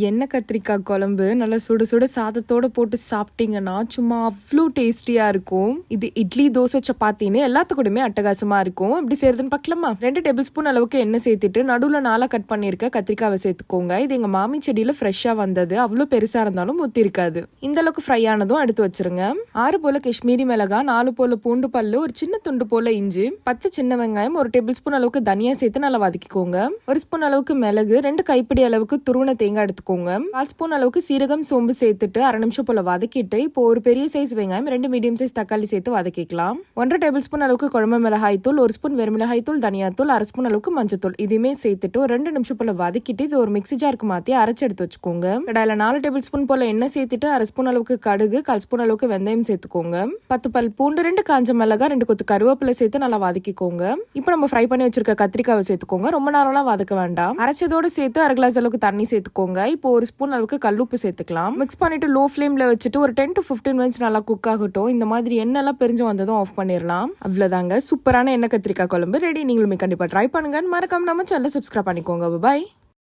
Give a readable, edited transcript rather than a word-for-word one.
எண்ணெய் கத்திரிக்காய் குழம்பு நல்லா சுட சுட சாதத்தோட போட்டு சாப்பிட்டீங்கன்னா சும்மா அவ்வளோ டேஸ்டியா இருக்கும். இது இட்லி, தோசை, சப்பாத்தின்னு எல்லாத்துக்கூடமே அட்டகாசமா இருக்கும். எப்படி செய்யறதுன்னு பார்க்கலாமா? 2 டேபிள் ஸ்பூன் அளவுக்கு எண்ணெய் சேர்த்துட்டு நடுவில் 4 கட் பண்ணியிருக்க கத்திரிக்காவை சேர்த்துக்கோங்க. இது எங்க மாமி செடியில ஃப்ரெஷ்ஷா வந்தது. அவ்வளோ பெருசா இருந்தாலும் முத்தி இருக்காது. இந்த அளவுக்கு ஃப்ரை ஆனதும் எடுத்து வச்சிருங்க. 6 போல காஷ்மீரி மிளகாய், 4 போல பூண்டு பல்லு, ஒரு சின்ன துண்டு போல இஞ்சி, 10 சின்ன வெங்காயம், 1 டேபிள் ஸ்பூன் அளவுக்கு தனியா சேர்த்து நல்லா வதக்கிக்கோங்க. 1 ஸ்பூன் அளவுக்கு மிளகு, 2 கைப்பிடி அளவுக்கு துருவன தேங்காய் எடுத்துக்கோங்க. 1 ஸ்பூன் அளவுக்கு சீரகம், சோம்பு சேர்த்துட்டு 1/2 நிமிஷம் போல வதக்கிட்டு இப்போ ஒரு பெரிய சைஸ் வெங்காயம், 2 மீடியம் சைஸ் தக்காளி சேர்த்து வதக்கிக்கலாம். 1/2 டேபிள் ஸ்பூன் அளவுக்கு குழம்பு மிளகாய் தூள், 1 ஸ்பூன் வெறுமிளகாய் தூள், தனியாத்தூள், 1/2 ஸ்பூன் அளவுக்கு மஞ்சத்தூள் இதுவுமே சேர்த்துட்டு ஒரு 2 நிமிஷம் போல வதக்கிட்டு இது ஒரு மிக்ஸி ஜாருக்கு மாத்தி அரைச்சு எடுத்து வச்சுக்கோங்க. கடாயில 4 டேபிள் ஸ்பூன் போல எண்ணெய் சேர்த்துட்டு 1/2 ஸ்பூன் அளவுக்கு கடுகு, 1/4 ஸ்பூன் அளவுக்கு வெந்தயம் சேர்த்துக்கோங்க. 10 பல் பூண்டு, 2 காஞ்ச மிளகாய், 2 கொத்து கருவேப்பிலை சேர்த்து நல்லா வதக்கிக்கோங்க. இப்போ நம்ம ஃப்ரை பண்ணி வச்சிருக்க கத்திரிக்காவை சேர்த்துக்கோங்க. ரொம்ப நேரம்லாம் வதக்க வேண்டாம். அரைச்சதோடு சேர்த்து 1/2 கிளாஸ் அளவுக்கு தண்ணி சேர்த்துக்கோங்க. இப்போ 1 ஸ்பூன் அளவுக்கு கல்லுப்பு சேர்த்துக்கலாம். மிக்ஸ் பண்ணிட்டு லோ ஃப்ளேம்ல வச்சுட்டு ஒரு 10 to 15 மினிட்ஸ் நல்லா குக் ஆகட்டும். இந்த மாதிரி எண்ணெய்லாம் பிரிஞ்சு வந்ததும் ஆஃப் பண்ணிடலாம். அவ்வளவுதாங்க, சூப்பரான எண்ணெய் கத்திரிக்காய் குழம்பு ரெடி. நீங்களுமே கண்டிப்பா ட்ரை பண்ணுங்க. மறக்காம நம்ம சேனலை சப்ஸ்கிரைப் பண்ணிக்கோங்க. பாய்.